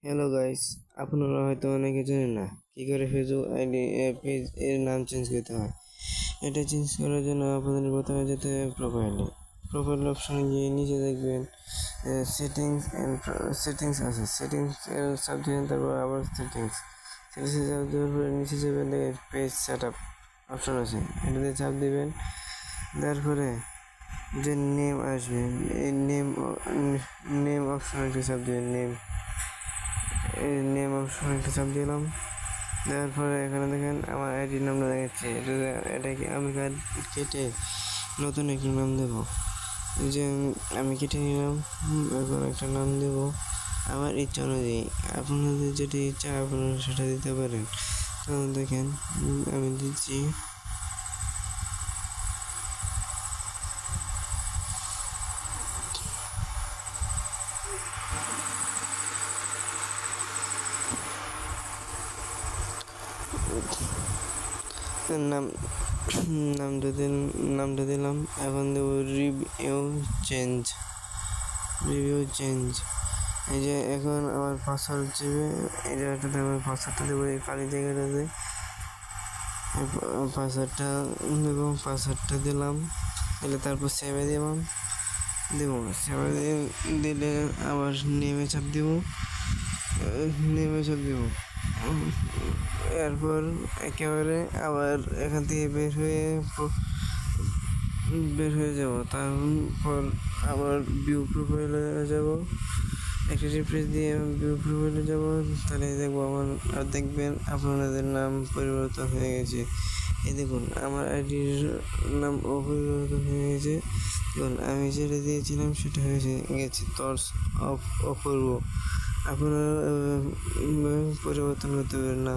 Hello guys, আপনারা হয়তো অনেকে জানেন না কি করে ফেসবুক আইডি পেজ এর নাম চেঞ্জ করতে হয়। এটা চেঞ্জ করার জন্য আপনাদের প্রথমে যেতে হবে প্রোফাইল অপশনে গিয়ে নিচে দেখবেন সেটিংস আছে। সেটিংস চাপ দিবেন, তারপর আবার সেটিংসে চাপ দেওয়ার পরে নিচে যাবেন, দেখেন পেজ সেট আপ অপশন আছে, এটাতে চাপ দিবেন। দেওয়ার পরে যে নেম আসবে, এই নেম অপশনে একটা চাপ দিবেন। নেম অপশন একটা চাপ দিলাম। দেওয়ার পরে এখানে দেখেন আমার আইডি নামটা দেখাচ্ছে। এটাকে আমি কেটে নতুন একটা নাম দেবো। যে আমি কেটে নিলাম, এখন একটা নাম দেব আমার ইচ্ছা অনুযায়ী। আপনাদের যেটা ইচ্ছা আপনারা সেটা দিতে পারেন। তো দেখেন আমি দিচ্ছি নাম নামটা দিলাম। এখন দেবো রিভিউ চেঞ্জ। এই যে এখন আমার পাসওয়ার্ড চেবে, এই জায়গাটাতে আমার পাসওয়ার্ডটা দেবো, এই কালি জায়গাটাতে পাসওয়ার্ডটা দিলাম। তারপর সেভে দিলে আবার নেমে চাপ দিব। এরপর একেবারে আবার এখান থেকে বের হয়ে যাব। তারপর আবার ভিউ প্রোফাইলে যাব, একটা রিফ্রেশ দিয়ে ভিউ প্রোফাইলে যাব। তাহলে দেখবেন আপনাদের নাম পরিবর্তন হয়ে গেছে। এই দেখুন আমার আইডির নাম অপরিবর্তন হয়ে গেছে। দেখুন আমি যেটা দিয়েছিলাম সেটা গেছে তর্স অপূর্ব। আপনারা পরিবর্তন করতে পারেন না।